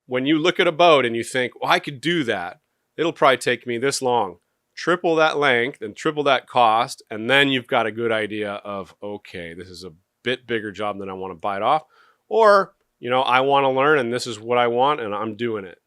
when you look at a boat and you think, well, I could do that. It'll probably take me this long. Triple that length and triple that cost. And then you've got a good idea of, okay, this is a bit bigger job than I want to bite off. Or, I want to learn and this is what I want and I'm doing it.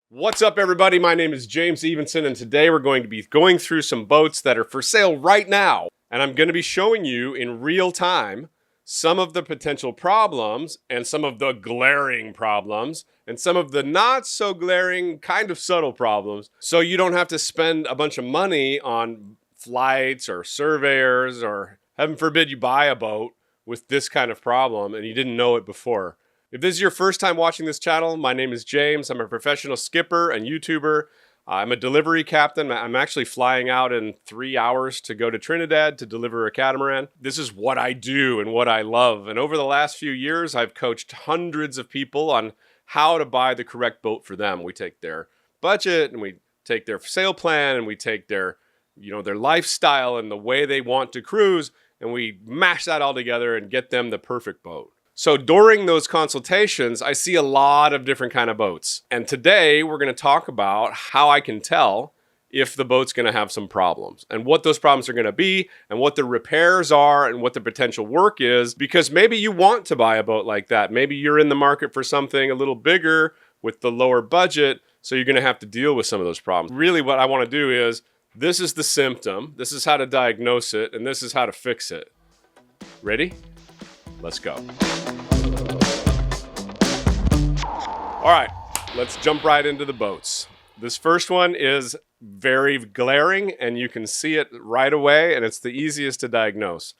What's up, everybody? My name is James Evenson, and today we're going to be going through some boats that are for sale right now. And I'm going to be showing you in real time some of the potential problems and some of the glaring problems and some of the not so glaring, kind of subtle problems. So you don't have to spend a bunch of money on flights or surveyors, or heaven forbid you buy a boat with this kind of problem and you didn't know it before. If this is your first time watching this channel, my name is James. I'm a professional skipper and YouTuber. I'm a delivery captain. I'm actually flying out in 3 hours to go to Trinidad to deliver a catamaran. This is what I do and what I love. And over the last few years, I've coached hundreds of people on how to buy the correct boat for them. We take their budget and we take their sail plan and we take their lifestyle and the way they want to cruise, and we mash that all together and get them the perfect boat. So during those consultations, I see a lot of different kind of boats. And today we're going to talk about how I can tell if the boat's going to have some problems and what those problems are going to be and what the repairs are and what the potential work is. Because maybe you want to buy a boat like that. Maybe you're in the market for something a little bigger with the lower budget. So you're going to have to deal with some of those problems. Really what I want to do is, this is the symptom, this is how to diagnose it, and this is how to fix it. Ready? Let's go. All right, let's jump right into the boats. This first one is very glaring and you can see it right away, and it's the easiest to diagnose.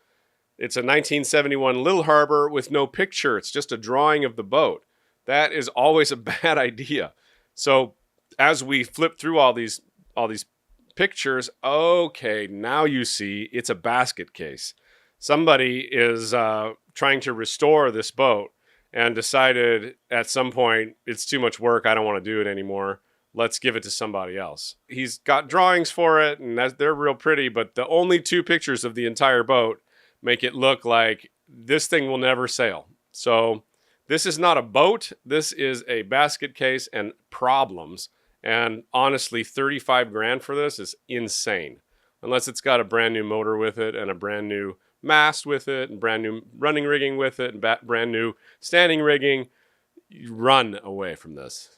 It's a 1971 Little Harbor with no picture. It's just a drawing of the boat. That is always a bad idea. So as we flip through all these pictures, okay, now you see it's a basket case. Somebody is trying to restore this boat and decided at some point, it's too much work, I don't want to do it anymore. Let's give it to somebody else. He's got drawings for it, and they're real pretty, but the only two pictures of the entire boat make it look like this thing will never sail. So this is not a boat, this is a basket case and problems. And honestly, 35 grand for this is insane. Unless it's got a brand new motor with it and a brand new mast with it and brand new running rigging with it and brand new standing rigging, you run away from this.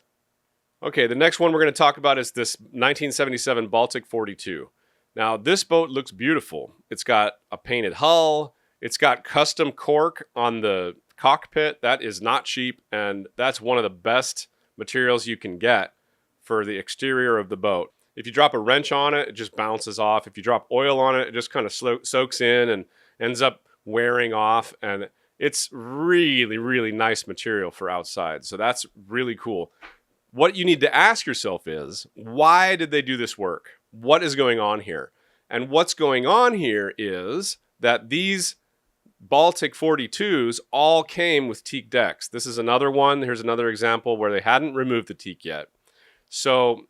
Okay, the next one we're going to talk about is this 1977 Baltic 42. Now, this boat looks beautiful. It's got a painted hull. It's got custom cork on the cockpit. That is not cheap, and that's one of the best materials you can get for the exterior of the boat. If you drop a wrench on it, it just bounces off. If you drop oil on it, it just kind of soaks in and ends up wearing off. And it's really, really nice material for outside. So that's really cool. What you need to ask yourself is, why did they do this work? What is going on here? And what's going on here is that these Baltic 42s all came with teak decks. This is another one. Here's another example where they hadn't removed the teak yet. So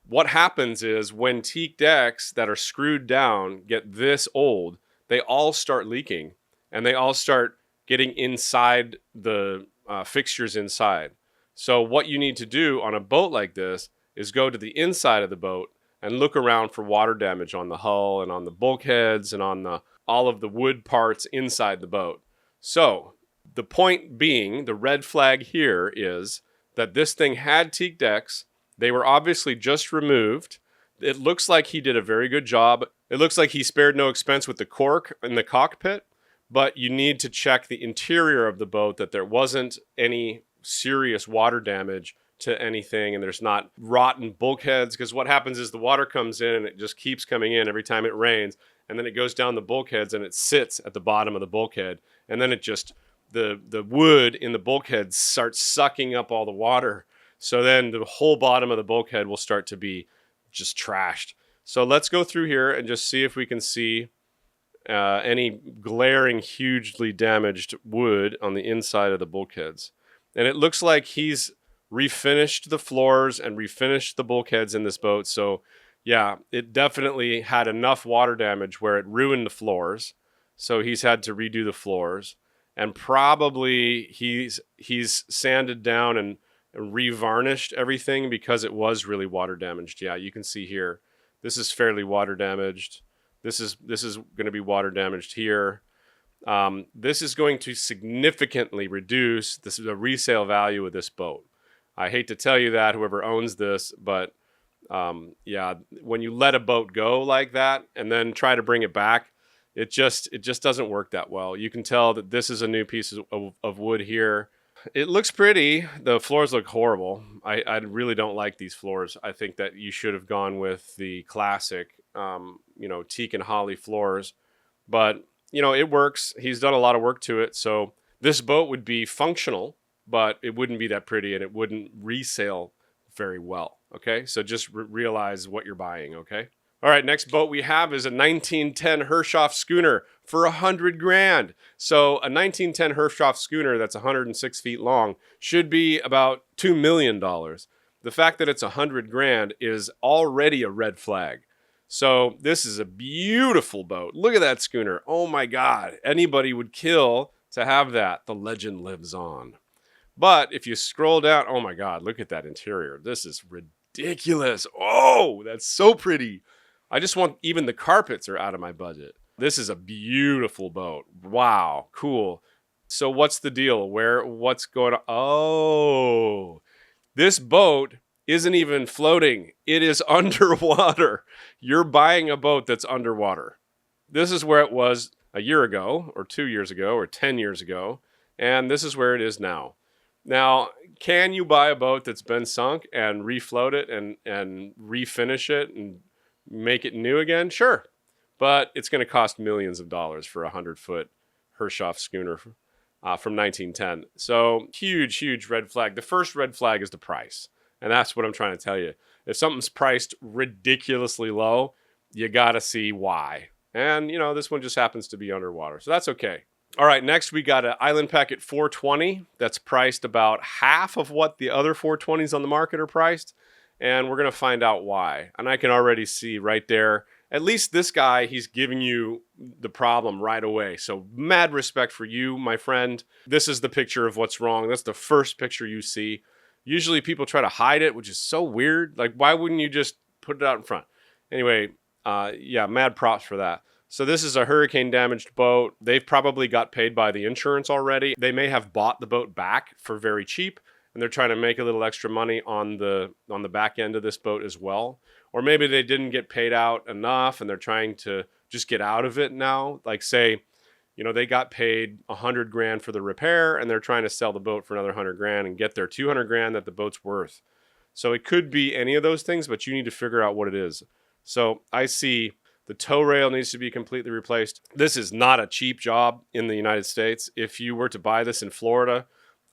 what happens is when teak decks that are screwed down get this old, they all start leaking and they all start getting inside the fixtures inside. So what you need to do on a boat like this is go to the inside of the boat and look around for water damage on the hull and on the bulkheads and on all of the wood parts inside the boat. So the point being, the red flag here is that this thing had teak decks. They were obviously just removed. It looks like he did a very good job. It looks like he spared no expense with the cork in the cockpit, but you need to check the interior of the boat that there wasn't any serious water damage to anything and there's not rotten bulkheads, because what happens is the water comes in and it just keeps coming in every time it rains, and then it goes down the bulkheads and it sits at the bottom of the bulkhead, and then it just, the wood in the bulkhead starts sucking up all the water. So then the whole bottom of the bulkhead will start to be just trashed. So let's go through here and just see if we can see any glaring, hugely damaged wood on the inside of the bulkheads. And it looks like he's refinished the floors and refinished the bulkheads in this boat. So yeah, it definitely had enough water damage where it ruined the floors. So he's had to redo the floors. And probably he's sanded down and and re-varnished everything because it was really water damaged. Yeah, you can see here, this is fairly water damaged. This is going to be water damaged here. This is going to significantly reduce the resale value of this boat. I hate to tell you that, whoever owns this, but yeah, when you let a boat go like that and then try to bring it back, it just doesn't work that well. You can tell that this is a new piece of wood here. It looks pretty. The floors look horrible. I really don't like these floors. I think that you should have gone with the classic, teak and holly floors. But, it works. He's done a lot of work to it. So this boat would be functional, but it wouldn't be that pretty and it wouldn't resale very well. Okay, so just realize what you're buying. Okay. All right, next boat we have is a 1910 Hershoff schooner for $100,000. So a 1910 Hershoff schooner that's 106 feet long should be about $2 million. The fact that it's $100,000 is already a red flag. So this is a beautiful boat. Look at that schooner. Oh my God, anybody would kill to have that. The legend lives on. But if you scroll down, oh my God, look at that interior. This is ridiculous. Oh, that's so pretty. I just want, even the carpets are out of my budget. This is a beautiful boat. Wow, cool. So what's the deal? What's going on? Oh, this boat isn't even floating. It is underwater. You're buying a boat that's underwater. This is where it was a year ago, or 2 years ago, or 10 years ago. And this is where it is now. Now, can you buy a boat that's been sunk and refloat it and refinish it and make it new again? Sure. But it's going to cost millions of dollars for a 100-foot Hershoff schooner from 1910. So huge red flag. The first red flag is the price. And that's what I'm trying to tell you. If something's priced ridiculously low, you got to see why. And, this one just happens to be underwater. So that's okay. All right, next we got an Island Packet 420 that's priced about half of what the other 420s on the market are priced. And we're going to find out why. And I can already see right there, at least this guy, he's giving you the problem right away. So mad respect for you, my friend. This is the picture of what's wrong. That's the first picture you see. Usually people try to hide it, which is so weird. Like, why wouldn't you just put it out in front? Anyway, yeah, mad props for that. So this is a hurricane damaged boat. They've probably got paid by the insurance already. They may have bought the boat back for very cheap, and they're trying to make a little extra money on the back end of this boat as well. Or maybe they didn't get paid out enough and they're trying to just get out of it now. Like, say, they got paid $100,000 for the repair and they're trying to sell the boat for another $100,000 and get their $200,000 that the boat's worth. So it could be any of those things, but you need to figure out what it is. So I see the tow rail needs to be completely replaced. This is not a cheap job in the United States. If you were to buy this in Florida,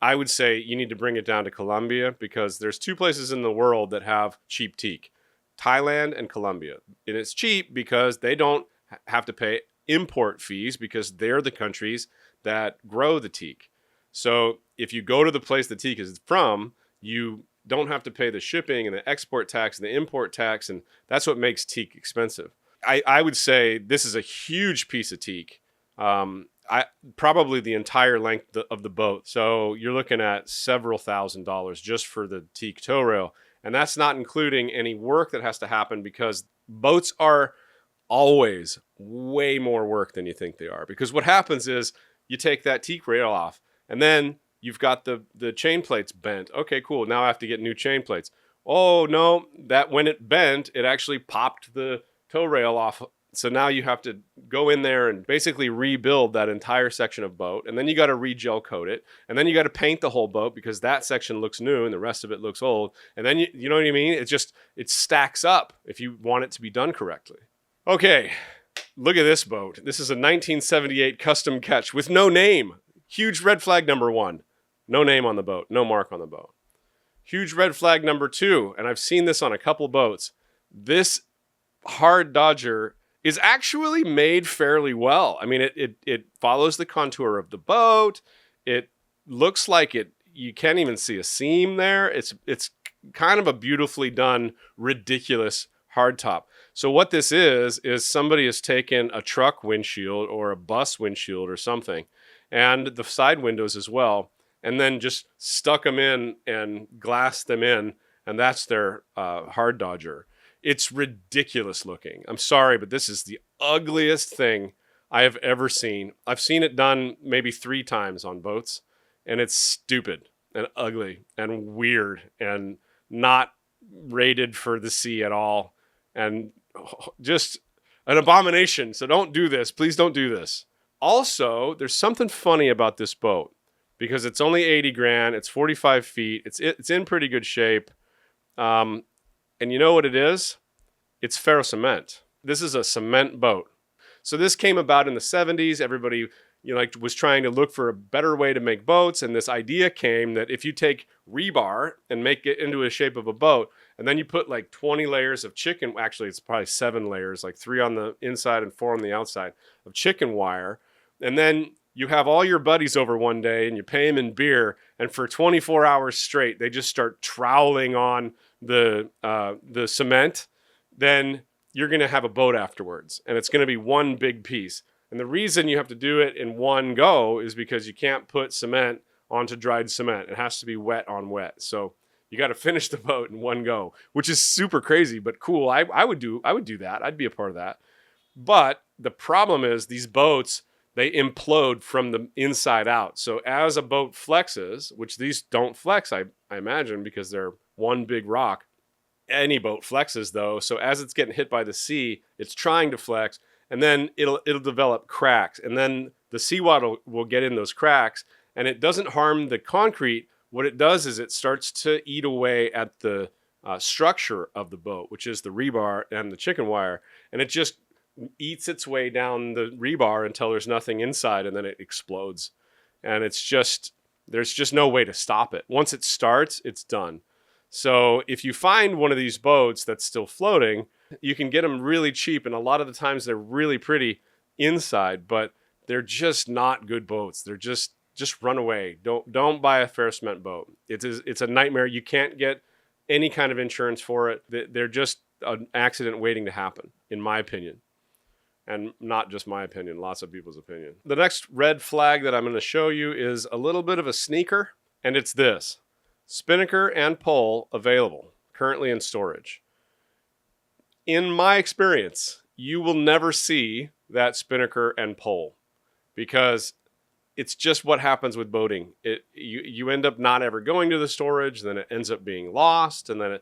I would say you need to bring it down to Colombia, because there's two places in the world that have cheap teak: Thailand and Colombia. And it's cheap because they don't have to pay import fees because they're the countries that grow the teak. So if you go to the place the teak is from, you don't have to pay the shipping and the export tax and the import tax, and that's what makes teak expensive. I would say this is a huge piece of teak. Probably the entire length of the boat. So you're looking at several $1,000s just for the teak tow rail. And that's not including any work that has to happen, because boats are always way more work than you think they are. Because what happens is you take that teak rail off and then you've got the chain plates bent. Okay, cool. Now I have to get new chain plates. Oh no, that when it bent, it actually popped the tow rail off. So now you have to go in there and basically rebuild that entire section of boat. And then you got to re-gel coat it. And then you got to paint the whole boat, because that section looks new and the rest of it looks old. And then you know what I mean? It stacks up if you want it to be done correctly. Okay, look at this boat. This is a 1978 custom catch with no name. Huge red flag number 1. No name on the boat. No mark on the boat. Huge red flag number 2. And I've seen this on a couple boats. This hard Dodger is actually made fairly well. I mean, it follows the contour of the boat. It looks like you can't even see a seam there. It's kind of a beautifully done, ridiculous hardtop. So what this is somebody has taken a truck windshield or a bus windshield or something, and the side windows as well, and then just stuck them in and glassed them in, and that's their hard dodger. It's ridiculous looking. I'm sorry, but this is the ugliest thing I have ever seen. I've seen it done maybe 3 times on boats, and it's stupid and ugly and weird and not rated for the sea at all, and just an abomination. So don't do this. Please don't do this. Also, there's something funny about this boat because it's only 80 grand. It's 45 feet. It's in pretty good shape. And you know what it is? It's ferrocement. This is a cement boat. So this came about in the 70s. Everybody, was trying to look for a better way to make boats. And this idea came that if you take rebar and make it into a shape of a boat, and then you put like 20 layers of actually it's probably 7 layers, like 3 on the inside and 4 on the outside of chicken wire. And then you have all your buddies over one day and you pay them in beer. And for 24 hours straight, they just start troweling on the cement. Then you're going to have a boat afterwards, and it's going to be one big piece. And the reason you have to do it in one go is because you can't put cement onto dried cement. It has to be wet on wet. So you got to finish the boat in one go, which is super crazy, but cool. I would do that. I'd be a part of that. But the problem is these boats, they implode from the inside out. So as a boat flexes, which these don't flex, I imagine, because they're one big rock. Any boat flexes though. So as it's getting hit by the sea, it's trying to flex, and then it'll develop cracks, and then the seawater will get in those cracks, and it doesn't harm the concrete. What it does is it starts to eat away at the structure of the boat, which is the rebar and the chicken wire, and it just eats its way down the rebar until there's nothing inside, and then it explodes. And there's just no way to stop it. Once it starts, it's done. So if you find one of these boats that's still floating, you can get them really cheap, and a lot of the times they're really pretty inside, but they're just not good boats. They're just run away. Don't buy a ferrocement boat. It's a nightmare. You can't get any kind of insurance for it. They're just an accident waiting to happen, in my opinion. And not just my opinion, lots of people's opinion. The next red flag that I'm going to show you is a little bit of a sneaker, and it's this. Spinnaker and pole available, currently in storage. In my experience, you will never see that spinnaker and pole because it's just what happens with boating. You end up not ever going to the storage, then it ends up being lost, and then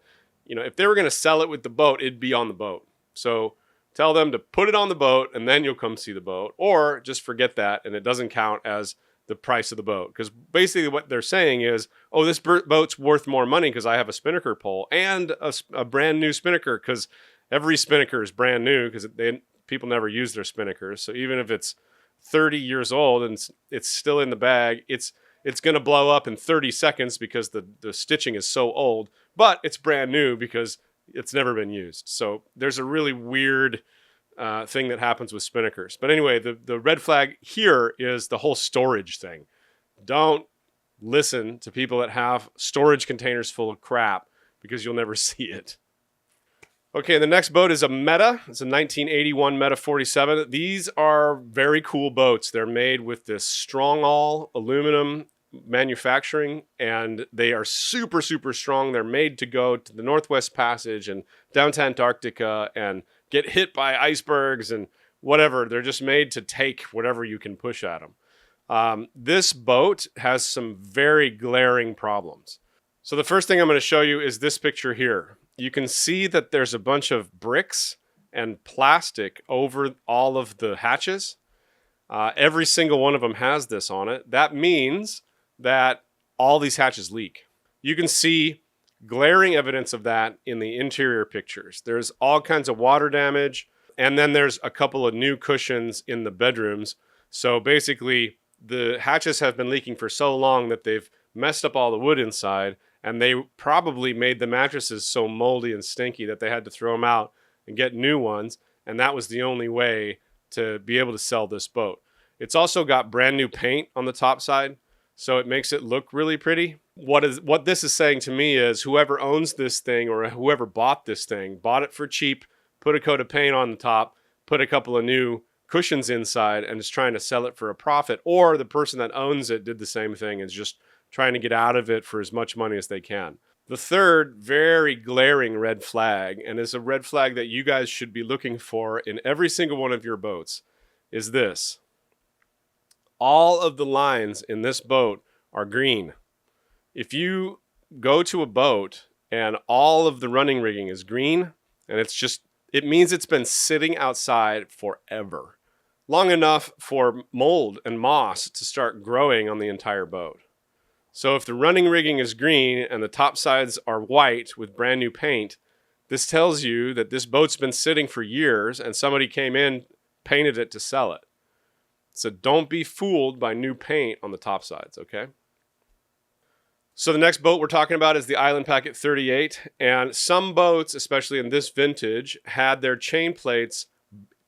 if they were going to sell it with the boat, it'd be on the boat. So tell them to put it on the boat, and then you'll come see the boat, or just forget that, and it doesn't count as the price of the boat. Because basically what they're saying is, oh, this boat's worth more money because I have a spinnaker pole and a brand new spinnaker, because every spinnaker is brand new because people never use their spinnakers. So even if it's 30 years old and it's still in the bag, it's going to blow up in 30 seconds because the stitching is so old, but it's brand new because it's never been used. So there's a really weird thing that happens with spinnakers. But anyway, the red flag here is the whole storage thing. Don't listen to people that have storage containers full of crap because you'll never see it. Okay, the next boat is a Meta. It's a 1981 Meta 47. These are very cool boats. They're made with this strong-all aluminum manufacturing, and they are super, super strong. They're made to go to the Northwest Passage and down to Antarctica and get hit by icebergs and whatever. They're just made to take whatever you can push at them. This boat has some very glaring problems. So the first thing I'm going to show you is this picture here. You can see that there's a bunch of bricks and plastic over all of the hatches. Every single one of them has this on it. That means that all these hatches leak. You can see glaring evidence of that in the interior pictures. There's all kinds of water damage, and then there's a couple of new cushions in the bedrooms. So basically, the hatches have been leaking for so long that they've messed up all the wood inside, and they probably made the mattresses so moldy and stinky that they had to throw them out and get new ones, and that was the only way to be able to sell this boat. It's also got brand new paint on the top side, so it makes it look really pretty. What this is saying to me is whoever owns this thing or whoever bought this thing, bought it for cheap, put a coat of paint on the top, put a couple of new cushions inside, and is trying to sell it for a profit, or the person that owns it did the same thing and is just trying to get out of it for as much money as they can. The third very glaring red flag, and is a red flag that you guys should be looking for in every single one of your boats, is this. All of the lines in this boat are green. If you go to a boat and all of the running rigging is green, and it means it's been sitting outside forever, long enough for mold and moss to start growing on the entire boat. So if the running rigging is green and the top sides are white with brand new paint, this tells you that this boat's been sitting for years and somebody came in, painted it to sell it. So don't be fooled by new paint on the top sides, okay? So the next boat we're talking about is the Island Packet 38. And some boats, especially in this vintage, had their chain plates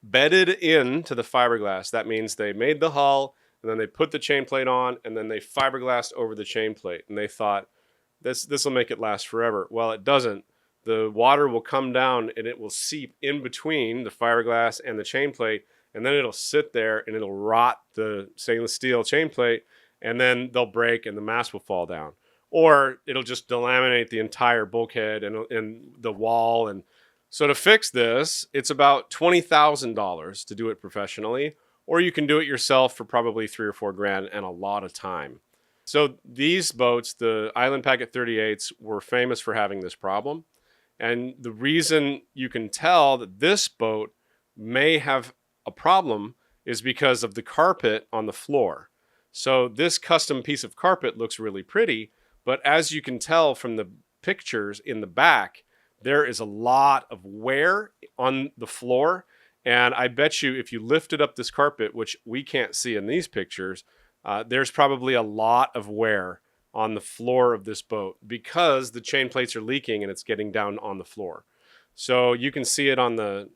bedded into the fiberglass. That means they made the hull, and then they put the chain plate on, and then they fiberglassed over the chain plate. And they thought, this will make it last forever. Well, it doesn't. The water will come down, and it will seep in between the fiberglass and the chain plate, and then it'll sit there, and it'll rot the stainless steel chain plate, and then they'll break, and the mast will fall down. Or it'll just delaminate the entire bulkhead and the wall. And so to fix this, it's about $20,000 to do it professionally, or you can do it yourself for probably $3 or $4 grand and a lot of time. So these boats, the Island Packet 38s, were famous for having this problem. And the reason you can tell that this boat may have a problem is because of the carpet on the floor. So this custom piece of carpet looks really pretty, but as you can tell from the pictures in the back, there is a lot of wear on the floor. And I bet you if you lifted up this carpet, which we can't see in these pictures, there's probably a lot of wear on the floor of this boat because the chain plates are leaking and it's getting down on the floor. So you can see it on the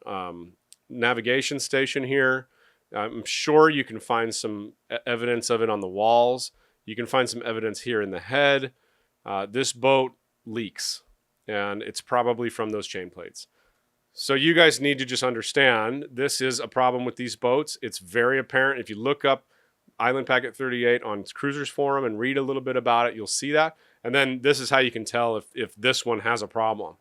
navigation station here. I'm sure you can find some evidence of it on the walls. You can find some evidence here in the head. This boat leaks, and it's probably from those chain plates. So you guys need to just understand this is a problem with these boats. It's very apparent. If you look up Island Packet 38 on Cruisers Forum and read a little bit about it, you'll see that. And then this is how you can tell if this one has a problem.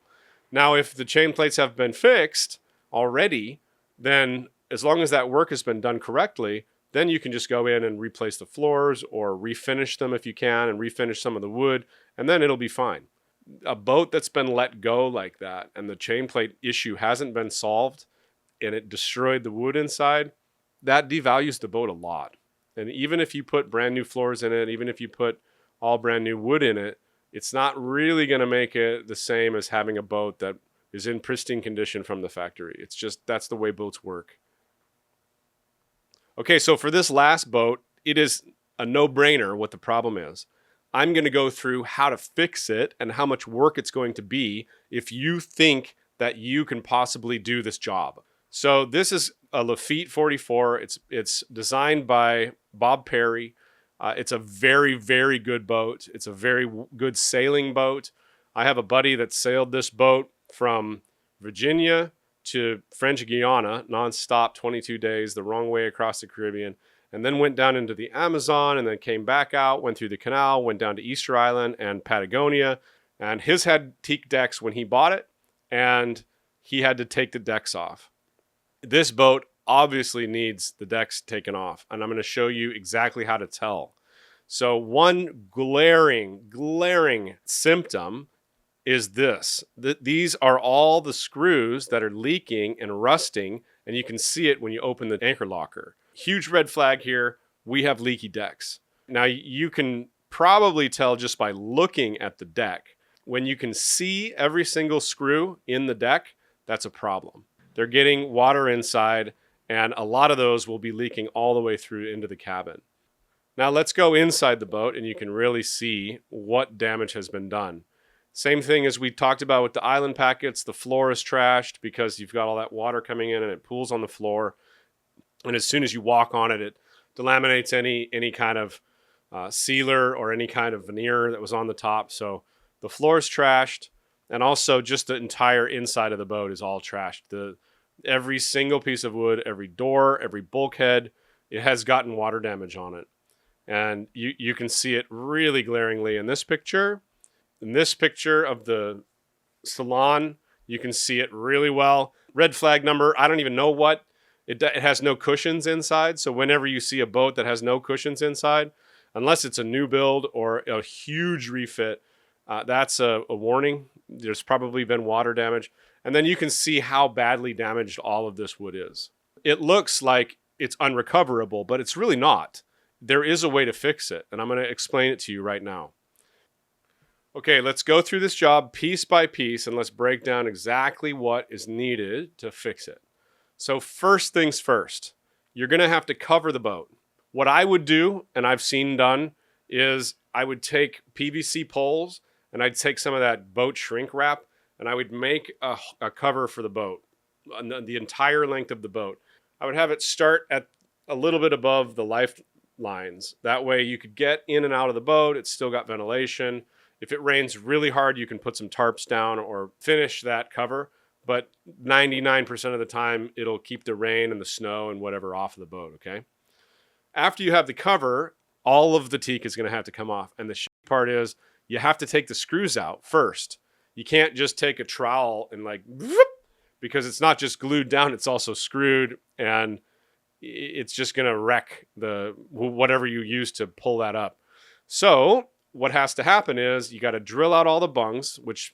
Now, if the chain plates have been fixed already, then as long as that work has been done correctly, then you can just go in and replace the floors or refinish them if you can and refinish some of the wood, and then it'll be fine. A boat that's been let go like that and the chain plate issue hasn't been solved and it destroyed the wood inside, that devalues the boat a lot. And even if you put brand new floors in it, even if you put all brand new wood in it, it's not really going to make it the same as having a boat that is in pristine condition from the factory. It's just, that's the way boats work. Okay, so for this last boat, it is a no-brainer what the problem is. I'm going to go through how to fix it and how much work it's going to be if you think that you can possibly do this job. So this is a Lafitte 44. It's designed by Bob Perry. It's a very, very good boat. It's a very good sailing boat. I have a buddy that sailed this boat from Virginia to French Guiana, nonstop, 22 days, the wrong way across the Caribbean, and then went down into the Amazon and then came back out, went through the canal, went down to Easter Island and Patagonia. And his had teak decks when he bought it, and he had to take the decks off. This boat obviously needs the decks taken off, and I'm going to show you exactly how to tell. So one glaring symptom is this. These are all the screws that are leaking and rusting, and you can see it when you open the anchor locker. Huge red flag here. We have leaky decks. Now you can probably tell just by looking at the deck. When you can see every single screw in the deck, that's a problem. They're getting water inside, and a lot of those will be leaking all the way through into the cabin. Now let's go inside the boat, and you can really see what damage has been done. Same thing as we talked about with the island packets. The floor is trashed because you've got all that water coming in and it pools on the floor. And as soon as you walk on it, it delaminates any kind of sealer or any kind of veneer that was on the top. So the floor is trashed, and also just the entire inside of the boat is all trashed. Every single piece of wood, every door, every bulkhead, it has gotten water damage on it. And you can see it really glaringly in this picture. In this picture of the salon, you can see it really well. Red flag number, I don't even know what. It has no cushions inside. So whenever you see a boat that has no cushions inside, unless it's a new build or a huge refit, that's a warning. There's probably been water damage. And then you can see how badly damaged all of this wood is. It looks like it's unrecoverable, but it's really not. There is a way to fix it, and I'm going to explain it to you right now. Okay, let's go through this job piece by piece, and let's break down exactly what is needed to fix it. So first things first, you're going to have to cover the boat. What I would do, and I've seen done, is I would take PVC poles, and I'd take some of that boat shrink wrap, and I would make a cover for the boat, the entire length of the boat. I would have it start at a little bit above the lifelines. That way you could get in and out of the boat. It's still got ventilation. If it rains really hard, you can put some tarps down or finish that cover. But 99% of the time, it'll keep the rain and the snow and whatever off of the boat, okay? After you have the cover, all of the teak is going to have to come off. And the shitty part is you have to take the screws out first. You can't just take a trowel and like, whoop, because it's not just glued down, it's also screwed, and it's just going to wreck the whatever you use to pull that up. So what has to happen is you got to drill out all the bungs, which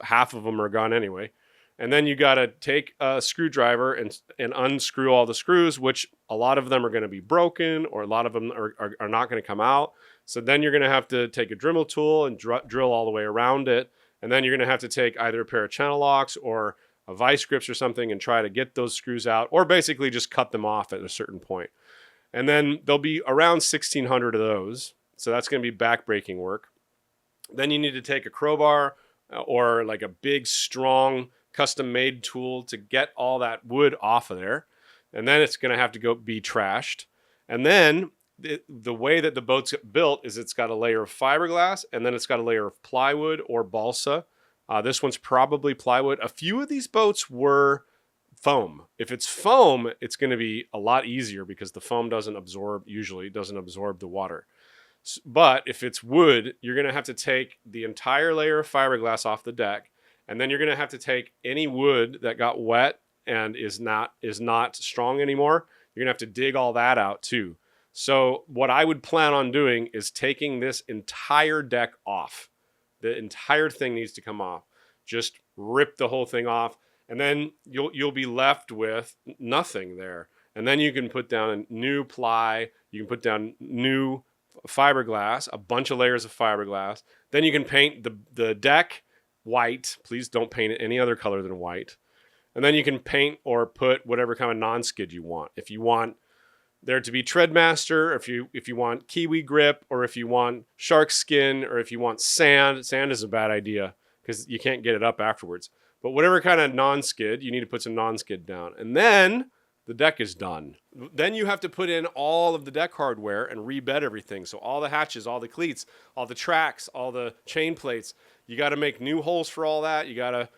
half of them are gone anyway. And then you got to take a screwdriver and unscrew all the screws, which a lot of them are going to be broken, or a lot of them are not going to come out. So then you're going to have to take a Dremel tool and drill all the way around it. And then you're going to have to take either a pair of channel locks or a vice grips or something and try to get those screws out, or basically just cut them off at a certain point. And then there'll be around 1,600 of those. So that's going to be backbreaking work. Then you need to take a crowbar or like a big, strong, custom-made tool to get all that wood off of there. And then it's going to have to go be trashed. And then the way that the boat's built is it's got a layer of fiberglass, and then it's got a layer of plywood or balsa. This one's probably plywood. A few of these boats were foam. If it's foam, it's going to be a lot easier because the foam usually doesn't absorb the water. But if it's wood, you're going to have to take the entire layer of fiberglass off the deck, and then you're going to have to take any wood that got wet and is not strong anymore. You're going to have to dig all that out too. So what I would plan on doing is taking this entire deck off. The entire thing needs to come off. Just rip the whole thing off, and then you'll be left with nothing there. And then you can put down a new ply. You can put down new fiberglass, a bunch of layers of fiberglass. Then you can paint the deck white. Please don't paint it any other color than white. And then you can paint or put whatever kind of non-skid you want. If you want there to be Treadmaster, if you want Kiwi grip, or if you want shark skin, or if you want sand. Sand is a bad idea because you can't get it up afterwards. But whatever kind of non-skid, you need to put some non-skid down. And then the deck is done. Then you have to put in all of the deck hardware and rebed everything. So all the hatches, all the cleats, all the tracks, all the chain plates. You got to make new holes for all that. You got to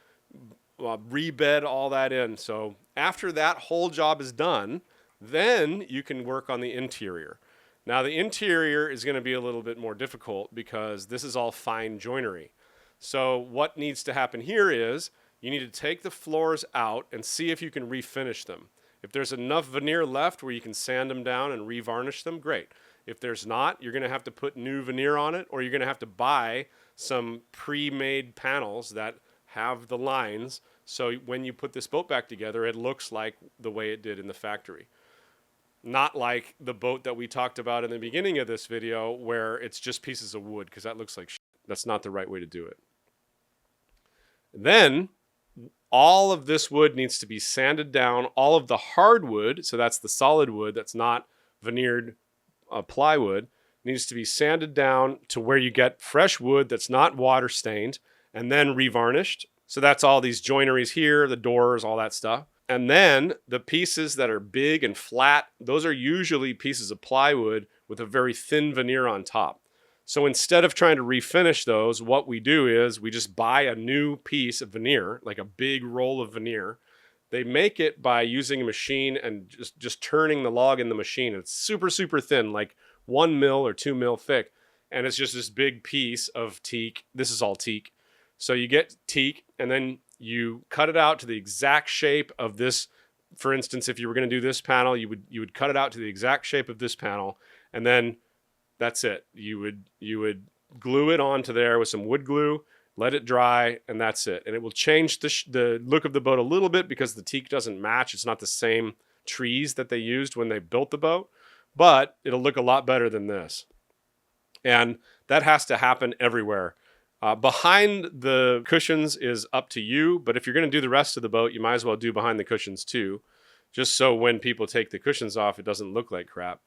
rebed all that in. So after that whole job is done, then you can work on the interior. Now the interior is going to be a little bit more difficult because this is all fine joinery. So what needs to happen here is you need to take the floors out and see if you can refinish them. If there's enough veneer left where you can sand them down and revarnish them, great. If there's not, you're going to have to put new veneer on it, or you're going to have to buy some pre-made panels that have the lines, so when you put this boat back together, it looks like the way it did in the factory. Not like the boat that we talked about in the beginning of this video where it's just pieces of wood, because that looks like shit. That's not the right way to do it. Then all of this wood needs to be sanded down. All of the hardwood, so that's the solid wood that's not veneered plywood, needs to be sanded down to where you get fresh wood that's not water stained and then revarnished. So that's all these joineries here, the doors, all that stuff. And then the pieces that are big and flat, those are usually pieces of plywood with a very thin veneer on top. So instead of trying to refinish those, what we do is we just buy a new piece of veneer, like a big roll of veneer. They make it by using a machine and just turning the log in the machine. It's super, super thin, like 1 mil or 2 mil thick. And it's just this big piece of teak. This is all teak. So you get teak, and then you cut it out to the exact shape of this. For instance, if you were going to do this panel, you would cut it out to the exact shape of this panel, and then that's it. You would glue it onto there with some wood glue, let it dry, and that's it. And it will change the look of the boat a little bit because the teak doesn't match. It's not the same trees that they used when they built the boat, but it'll look a lot better than this. And that has to happen everywhere. Behind the cushions is up to you, but if you're going to do the rest of the boat, you might as well do behind the cushions too, just so when people take the cushions off, it doesn't look like crap.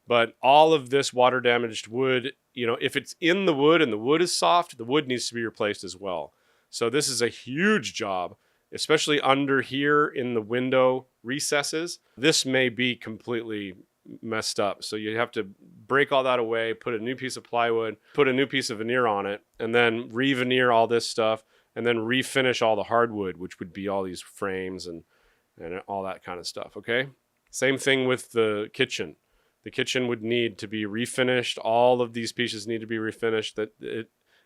But all of this water damaged wood, if it's in the wood and the wood is soft, the wood needs to be replaced as well. So this is a huge job, especially under here in the window recesses. This may be completely messed up. So you have to break all that away, put a new piece of plywood, put a new piece of veneer on it, and then re-veneer all this stuff, and then refinish all the hardwood, which would be all these frames and all that kind of stuff, okay? Same thing with the kitchen. The kitchen would need to be refinished. All of these pieces need to be refinished.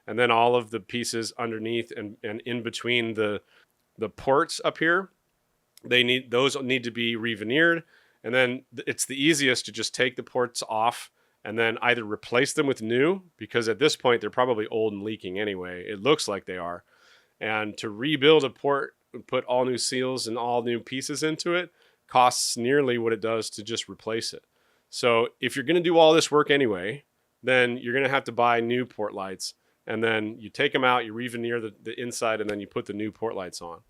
And then all of the pieces underneath and in between the ports up here, those need to be re-veneered. And then it's the easiest to just take the ports off and then either replace them with new, because at this point they're probably old and leaking anyway. It looks like they are. And to rebuild a port and put all new seals and all new pieces into it costs nearly what it does to just replace it. So if you're going to do all this work anyway, then you're going to have to buy new port lights. And then you take them out, you re-veneer the inside, and then you put the new port lights on.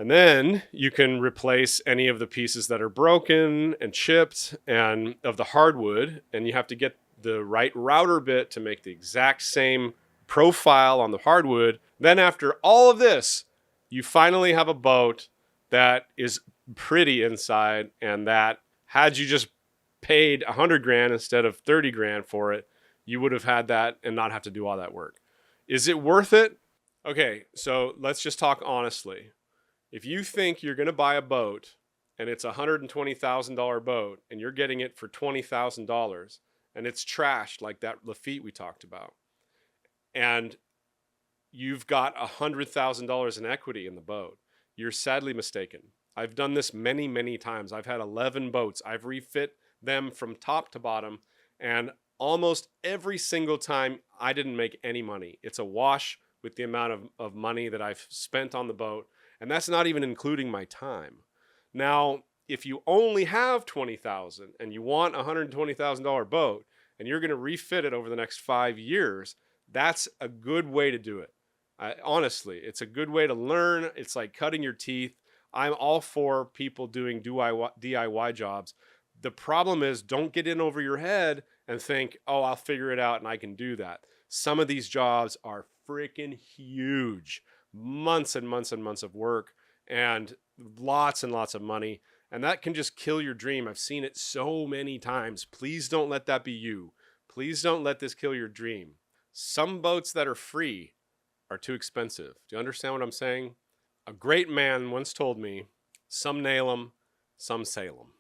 And then you can replace any of the pieces that are broken and chipped and of the hardwood. And you have to get the right router bit to make the exact same profile on the hardwood. Then after all of this, you finally have a boat that is pretty inside, and that had you just paid $100,000 instead of $30,000 for it, you would have had that and not have to do all that work. Is it worth it? Okay, so let's just talk honestly. If you think you're going to buy a boat and it's a $120,000 boat and you're getting it for $20,000 and it's trashed like that Lafitte we talked about, and you've got $100,000 in equity in the boat, you're sadly mistaken. I've done this many, many times. I've had 11 boats. I've refit them from top to bottom, and almost every single time I didn't make any money. It's a wash with the amount of money that I've spent on the boat. And that's not even including my time. Now, if you only have $20,000 and you want a $120,000 boat and you're going to refit it over the next 5 years, that's a good way to do it. Honestly, it's a good way to learn. It's like cutting your teeth. I'm all for people doing DIY jobs. The problem is, don't get in over your head and think, oh, I'll figure it out and I can do that. Some of these jobs are freaking huge. Months and months and months of work and lots of money. And that can just kill your dream. I've seen it so many times. Please don't let that be you. Please don't let this kill your dream. Some boats that are free are too expensive. Do you understand what I'm saying? A great man once told me, some nail 'em, some sail 'em.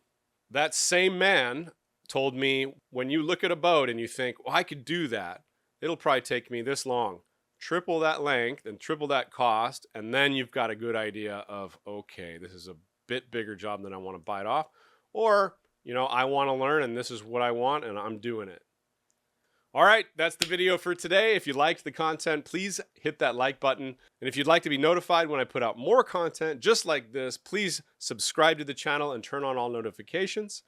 That same man told me, when you look at a boat and you think, well, I could do that. It'll probably take me this long. Triple that length and triple that cost, and then you've got a good idea of, okay, this is a bit bigger job than I want to bite off, or I want to learn and this is what I want and I'm doing it. All right, that's the video for today. If you liked the content, please hit that like button, and if you'd like to be notified when I put out more content just like this, please subscribe to the channel and turn on all notifications,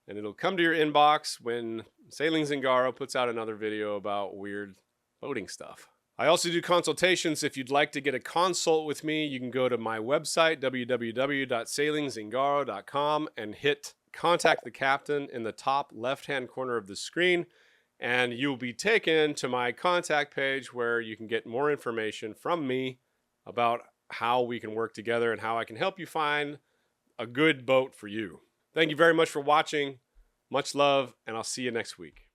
and it'll come to your inbox when Sailing Zingaro puts out another video about weird boating stuff. I also do consultations. If you'd like to get a consult with me, you can go to my website, www.sailingzingaro.com, and hit Contact the Captain in the top left-hand corner of the screen, and you'll be taken to my contact page where you can get more information from me about how we can work together and how I can help you find a good boat for you. Thank you very much for watching. Much love, and I'll see you next week.